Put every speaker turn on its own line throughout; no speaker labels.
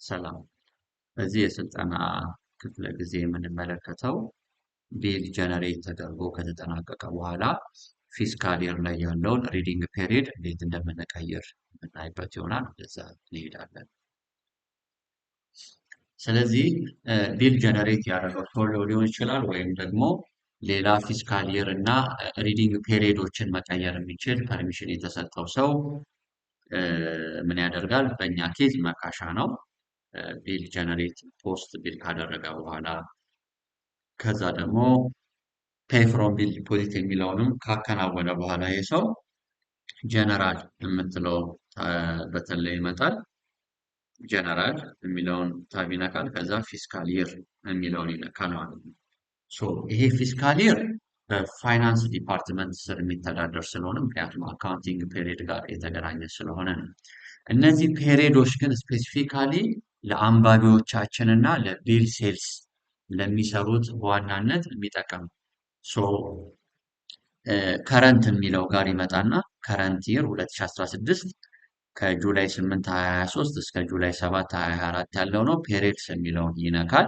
ሰላም። በዚህ የስልጠና ክፍለ ጊዜ የምንመለከተው ቢል ጀነሬት ተደርጎ ከተጠናቀቀ በኋላ ፊስካል ይር ላይ ያለውን ሪዲንግ ፔሪድ እንዴት እንደምንቀይር የምናይበት ይሆናል። ወደዛ እንሄዳለን። ስለዚህ ቢል ጀነሬት ያደረገው ቶሎ ሊሆን ይችላል፣ ወይም ደግሞ ሌላ ፊስካል ይር እና ሪዲንግ ፔሪዶችን መቀየር የሚችል ፐርሚሽን የተሰጠው ሰው ምን ያደርጋል? በእኛ ኬዝ መካሻ ነው። ቢል ጀነሬት ፖስት ቢል ካደረገ በኋላ ከዛ ደግሞ ፔይ ፍሮም ቢል ዲፖዚት የሚለውንም ካከናወነ በኋላ የሰው ጀነራል የምትለው በተን ላይ ይመጣል። ጀነራል የሚለውን ታብ ይነካል። ከዛ ፊስካል ይር የሚለውን ይነካል ማለት ነው። ይሄ ፊስካል ይር በፋይናንስ ዲፓርትመንት ስር የሚተዳደር ስለሆነ፣ ምክንያቱም አካውንቲንግ ፔሪድ ጋር የተገናኘ ስለሆነ ነው። እነዚህ ፔሪዶች ግን ስፔሲፊካሊ ለአንባቢዎቻችን እና ለቢል ሴልስ ለሚሰሩት በዋናነት የሚጠቀም ከረንት የሚለው ጋር ይመጣና ከረንት ይር 2016 ከጁላይ 8 2023 እስከ ጁላይ 7 2024 ያለው ነው። ፔሪድስ የሚለውን ይነካል።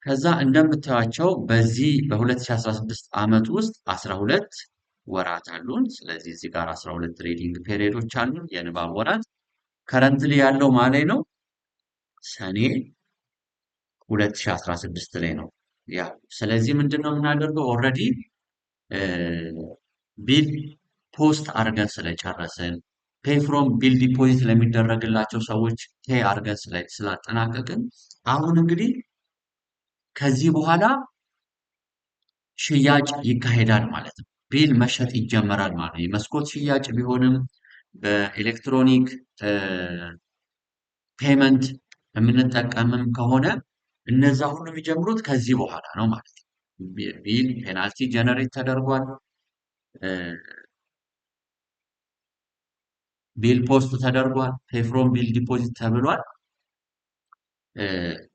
ከዛ እንደምታዩቸው በዚህ በ2016 ዓመት ውስጥ 12 ወራት አሉን። ስለዚህ እዚህ ጋር 12 ሪዲንግ ፔሪዶች አሉን፣ የንባብ ወራት። ከረንትሊ ያለው ማለት ነው ሰኔ 2016 ላይ ነው። ያ ስለዚህ ምንድነው የምናደርገው? ኦልሬዲ ቢል ፖስት አድርገን ስለጨረስን ፔይ ፍሮም ቢል ዲፖዚት ለሚደረግላቸው ሰዎች ፔይ አድርገን ስላጠናቀቅን አሁን እንግዲህ ከዚህ በኋላ ሽያጭ ይካሄዳል ማለት ነው። ቢል መሸጥ ይጀመራል ማለት ነው። የመስኮት ሽያጭ ቢሆንም በኤሌክትሮኒክ ፔመንት የምንጠቀምም ከሆነ እነዛ ሁሉ የሚጀምሩት ከዚህ በኋላ ነው ማለት ነው። ቢል ፔናልቲ ጀነሬት ተደርጓል። ቢል ፖስት ተደርጓል። ፔይ ፍሮም ቢል ዲፖዚት ተብሏል።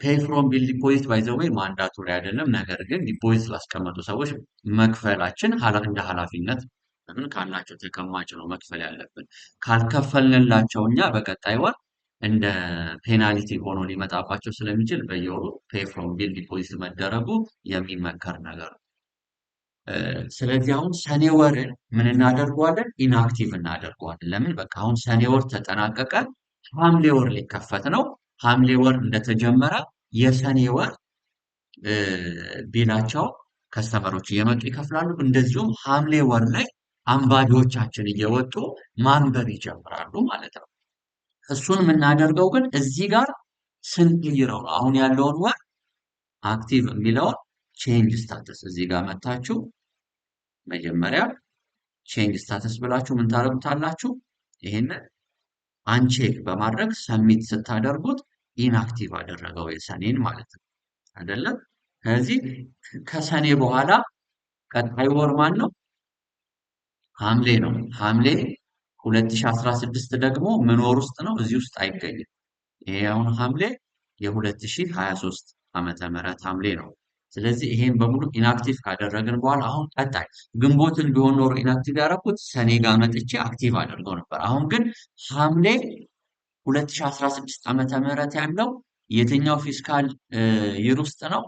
ፔይ ፍሮም ቢል ዲፖዚት ባይ ዘ ዌይ ማንዳቶሪ አይደለም። ነገር ግን ዲፖዚት ላስቀመጡ ሰዎች መክፈላችን እንደ ኃላፊነት ምን ካላቸው ተቀማጭ ነው መክፈል ያለብን። ካልከፈልንላቸው እኛ በቀጣይ ወር እንደ ፔናልቲ ሆኖ ሊመጣባቸው ስለሚችል በየወሩ ፔይ ፍሮም ቢል ዲፖዚት መደረጉ የሚመከር ነገር ነው። ስለዚህ አሁን ሰኔ ወርን ምን እናደርገዋለን? ኢንአክቲቭ እናደርገዋለን። ለምን? በቃ አሁን ሰኔ ወር ተጠናቀቀ፣ ሐምሌ ወር ሊከፈት ነው። ሐምሌ ወር እንደተጀመረ የሰኔ ወር ቢላቸው ከስተመሮች እየመጡ ይከፍላሉ። እንደዚሁም ሐምሌ ወር ላይ አንባቢዎቻችን እየወጡ ማንበብ ይጀምራሉ ማለት ነው። እሱን የምናደርገው ግን እዚህ ጋር ስንቀይረው ነው። አሁን ያለውን ወር አክቲቭ የሚለውን ቼንጅ ስታተስ እዚህ ጋር መታችሁ መጀመሪያ ቼንጅ ስታተስ ብላችሁ ምን ታደርጉታላችሁ? ይሄንን አንቼክ በማድረግ ሰሚት ስታደርጉት ኢንአክቲቭ አደረገው የሰኔን ማለት ነው አይደለም። ስለዚህ ከሰኔ በኋላ ቀጣይ ወር ማን ነው? ሐምሌ ነው። ሐምሌ 2016 ደግሞ ምን ወር ውስጥ ነው? እዚህ ውስጥ አይገኝም። ይሄ አሁን ሐምሌ የ2023 ዓመተ ምህረት ሐምሌ ነው። ስለዚህ ይሄን በሙሉ ኢንአክቲቭ ካደረግን በኋላ አሁን ቀጣይ ግንቦትን ቢሆን ኖሮ ኢንአክቲቭ ያደረኩት ሰኔ ጋር መጥቼ አክቲቭ አድርገው ነበር። አሁን ግን ሐምሌ 2016 ዓመተ ምህረት ያለው የትኛው ፊስካል ይር ውስጥ ነው?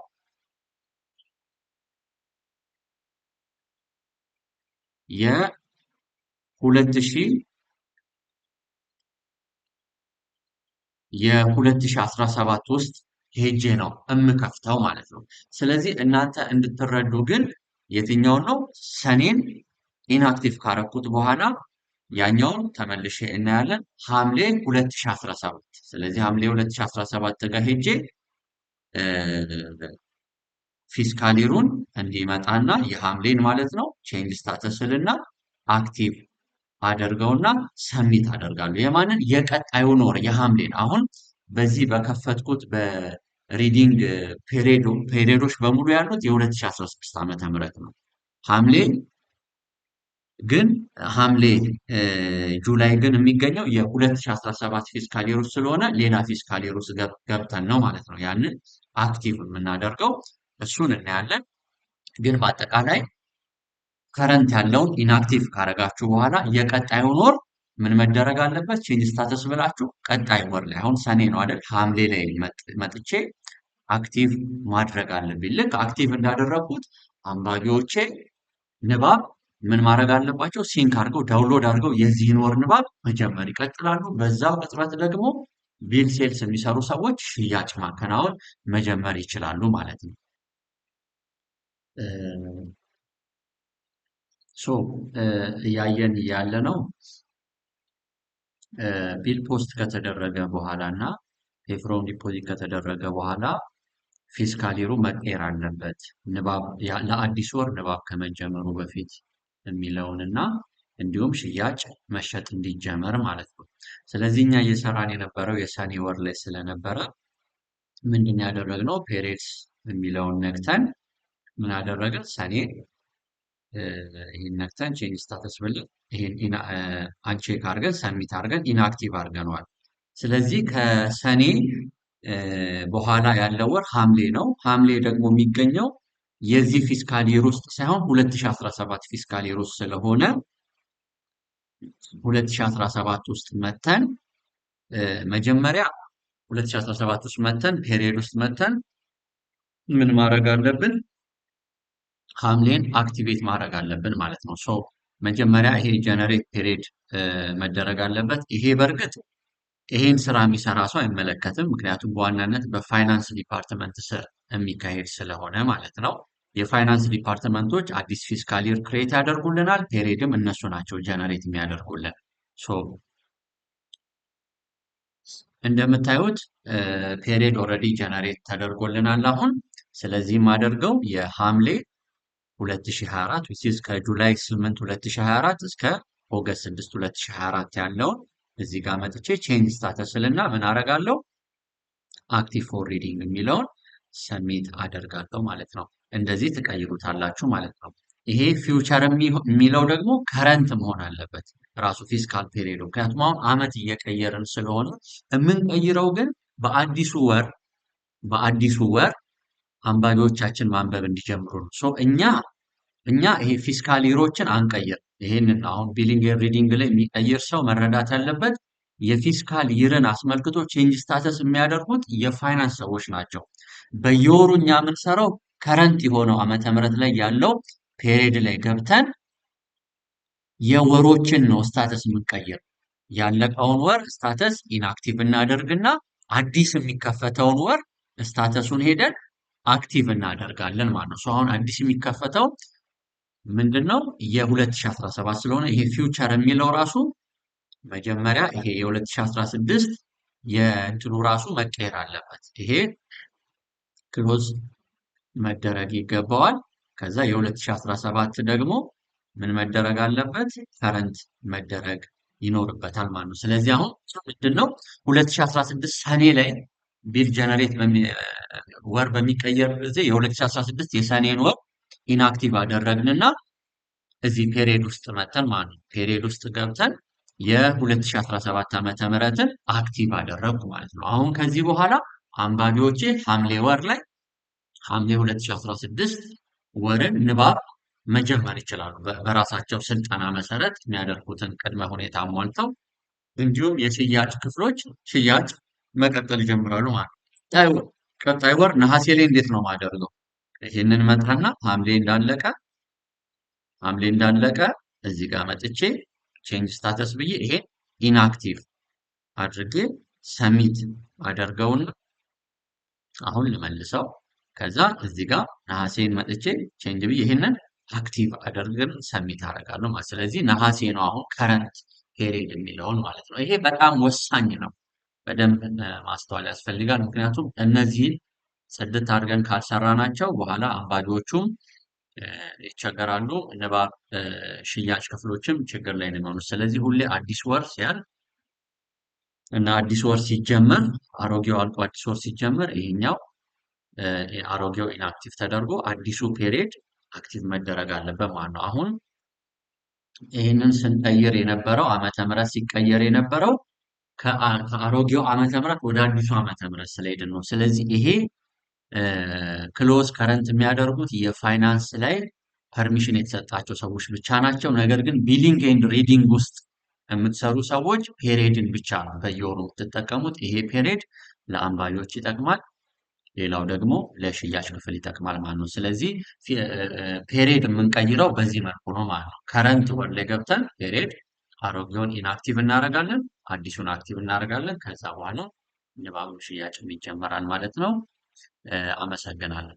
የ2017 ውስጥ ሄጄ ነው እምከፍተው ማለት ነው። ስለዚህ እናንተ እንድትረዱ ግን የትኛውን ነው ሰኔን ኢንአክቲቭ ካረኩት በኋላ ያኛውን ተመልሼ እናያለን። ሐምሌ 2017 ስለዚህ ሐምሌ 2017 ጋር ሄጄ ፊስካል ይሩን እንዲመጣና የሐምሌን ማለት ነው ቼንጅ ስታተስልና አክቲቭ አደርገውና ሰሚት አደርጋለሁ። የማንን? የቀጣዩን ወር የሐምሌን። አሁን በዚህ በከፈትኩት በሪዲንግ ፔሪዶች በሙሉ ያሉት የ2016 ዓመተ ምህረት ነው። ሐምሌ ግን ጁላይ ግን የሚገኘው የ2017 ፊስካል ይር ስለሆነ ሌላ ፊስካል ይር ውስጥ ገብተን ነው ማለት ነው ያንን አክቲቭ የምናደርገው። እሱን እናያለን። ግን በአጠቃላይ ከረንት ያለውን ኢንአክቲቭ ካረጋችሁ በኋላ የቀጣዩን ወር ምን መደረግ አለበት? ቼንጅ ስታተስ ብላችሁ ቀጣይ ወር ላይ አሁን ሰኔ ነው አይደል? ሐምሌ ላይ መጥቼ አክቲቭ ማድረግ አለብኝ። ልክ አክቲቭ እንዳደረግኩት አንባቢዎቼ ንባብ ምን ማድረግ አለባቸው? ሲንክ አድርገው ዳውንሎድ አድርገው የዚህን ወር ንባብ መጀመር ይቀጥላሉ። በዛው ቅጽበት ደግሞ ቢል ሴልስ የሚሰሩ ሰዎች ሽያጭ ማከናወን መጀመር ይችላሉ ማለት ነው። ሶ እያየን ያለ ነው ቢል ፖስት ከተደረገ በኋላ እና ፔፍሮን ዲፖዚት ከተደረገ በኋላ ፊስካል ይሩ መቀየር አለበት ንባብ ለአዲስ ወር ንባብ ከመጀመሩ በፊት የሚለውን እና እንዲሁም ሽያጭ መሸጥ እንዲጀመር ማለት ነው። ስለዚህ እኛ እየሰራን የነበረው የሰኔ ወር ላይ ስለነበረ ምንድን ያደረግነው ፔሬድስ የሚለውን ነክተን ምን አደረግን? ሰኔ ይህን ነክተን ቼንጅ ስታተስ ብለን ይህን አንቼክ አድርገን ሰሚት አድርገን ኢንአክቲቭ አድርገነዋል። ስለዚህ ከሰኔ በኋላ ያለው ወር ሐምሌ ነው። ሐምሌ ደግሞ የሚገኘው የዚህ ፊስካል ይር ውስጥ ሳይሆን 2017 ፊስካል ይር ውስጥ ስለሆነ 2017 ውስጥ መተን መጀመሪያ 2017 ውስጥ መተን ፔሪየድ ውስጥ መተን ምን ማድረግ አለብን? ሐምሌን አክቲቬት ማድረግ አለብን ማለት ነው። ሶ መጀመሪያ ይሄ ጀነሬት ፔሪየድ መደረግ አለበት። ይሄ በእርግጥ ይሄን ስራ የሚሰራ ሰው አይመለከትም። ምክንያቱም በዋናነት በፋይናንስ ዲፓርትመንት ስር የሚካሄድ ስለሆነ ማለት ነው። የፋይናንስ ዲፓርትመንቶች አዲስ ፊስካል ይር ክሬት ያደርጉልናል። ፔሪድም እነሱ ናቸው ጀነሬት የሚያደርጉልን። ሶ እንደምታዩት ፔሪድ ኦልሬዲ ጀነሬት ተደርጎልናል አሁን። ስለዚህ የማደርገው የሐምሌ 2024 ዊችዝ ከጁላይ 8 2024 እስከ ኦገስት 6 2024 ያለውን እዚህ ጋር መጥቼ ቼንጅ ስታተስ ልና ምን አደርጋለሁ? አክቲቭ ፎር ሪዲንግ የሚለውን ሰሚት አደርጋለሁ ማለት ነው። እንደዚህ ትቀይሩታላችሁ ማለት ነው። ይሄ ፊውቸር የሚለው ደግሞ ከረንት መሆን አለበት ራሱ ፊስካል ፔሪዮድ። ምክንያቱም አሁን አመት እየቀየርን ስለሆነ የምንቀይረው ግን በአዲሱ ወር አንባቢዎቻችን ማንበብ እንዲጀምሩ ነው። ሶ እኛ ይሄ ፊስካል ይሮችን አንቀይር። ይሄንን አሁን ቢሊንግ ሪዲንግ ላይ የሚቀይር ሰው መረዳት ያለበት የፊስካል ይርን አስመልክቶ ቼንጅ ስታተስ የሚያደርጉት የፋይናንስ ሰዎች ናቸው። በየወሩ እኛ የምንሰራው ከረንት የሆነው ዓመተ ምህረት ላይ ያለው ፔሪድ ላይ ገብተን የወሮችን ነው ስታተስ የምንቀይር። ያለቀውን ወር ስታተስ ኢንአክቲቭ እናደርግና አዲስ የሚከፈተውን ወር ስታተሱን ሄደን አክቲቭ እናደርጋለን ማለት ነው። አሁን አዲስ የሚከፈተው ምንድነው? የ2017 ስለሆነ ይሄ ፊውቸር የሚለው ራሱ መጀመሪያ ይሄ የ2016 የእንትኑ ራሱ መቀየር አለበት። ይሄ ክሎዝ መደረግ ይገባዋል። ከዛ የ2017 ደግሞ ምን መደረግ አለበት? ከረንት መደረግ ይኖርበታል ማለት ነው። ስለዚህ አሁን ምንድነው 2016 ሰኔ ላይ ቢል ጀነሬት ወር በሚቀየር ጊዜ የ2016 የሰኔን ወር ኢንአክቲቭ አደረግንና እዚህ ፔሪየድ ውስጥ መተን ማለት ነው። ፔሪየድ ውስጥ ገብተን የ2017 ዓመተ ምህረትን አክቲቭ አደረጉ ማለት ነው። አሁን ከዚህ በኋላ አንባቢዎቼ ሐምሌ ወር ላይ ሐምሌ 2016 ወርን ንባብ መጀመር ይችላሉ። በራሳቸው ስልጠና መሰረት የሚያደርጉትን ቅድመ ሁኔታ አሟልተው እንዲሁም የሽያጭ ክፍሎች ሽያጭ መቀጠል ይጀምራሉ ማለት ነው። ቀጣይ ወር ነሐሴ ላይ እንዴት ነው ማደርገው? ይህንን መጣና ሐምሌ እንዳለቀ እዚህ ጋር መጥቼ ቼንጅ ስታተስ ብዬ ይሄ ኢንአክቲቭ አድርጌ ሰሚት አደርገውና አሁን ልመልሰው። ከዛ እዚህ ጋር ነሐሴን መጥቼ ቼንጅ ብዬ ይሄንን አክቲቭ አደርግን ሰሚት አደርጋለሁ ማለት። ስለዚህ ነሐሴ ነው አሁን ከረንት ፔሪድ የሚለውን ማለት ነው። ይሄ በጣም ወሳኝ ነው። በደንብ ማስተዋል ያስፈልጋል። ምክንያቱም እነዚህን ጽድት አድርገን ካልሰራናቸው በኋላ አንባቢዎቹም ይቸገራሉ፣ ንባብ ሽያጭ ክፍሎችም ችግር ላይ ነው የሚሆኑት። ስለዚህ ሁሌ አዲስ ወር ሲያልፍ እና አዲስ ወር ሲጀመር አሮጌው አልቆ አዲስ ወር ሲጀመር ይሄኛው አሮጌው ኢንአክቲቭ ተደርጎ አዲሱ ፔሪድ አክቲቭ መደረግ አለበት ማለት ነው። አሁን ይህንን ስንቀይር የነበረው ዓመተ ምህረት ሲቀየር የነበረው ከአሮጌው ዓመተ ምህረት ወደ አዲሱ ዓመተ ምህረት ስለሄድን ነው። ስለዚህ ይሄ ክሎዝ ከረንት የሚያደርጉት የፋይናንስ ላይ ፐርሚሽን የተሰጣቸው ሰዎች ብቻ ናቸው። ነገር ግን ቢሊንግ ኤንድ ሪዲንግ ውስጥ የምትሰሩ ሰዎች ፔሬድን ብቻ ነው በየወሩ የምትጠቀሙት። ይሄ ፔሬድ ለአንባቢዎች ይጠቅማል። ሌላው ደግሞ ለሽያጭ ክፍል ይጠቅማል ማለት ነው። ስለዚህ ፔሬድ የምንቀይረው በዚህ መልኩ ነው ማለት ነው። ከረንት ወር ላይ ገብተን ፔሬድ አሮጌውን ኢንአክቲቭ እናደርጋለን፣ አዲሱን አክቲቭ እናደርጋለን። ከዛ በኋላ ንባብ ሽያጭም ይጀመራል ማለት ነው። አመሰግናለሁ።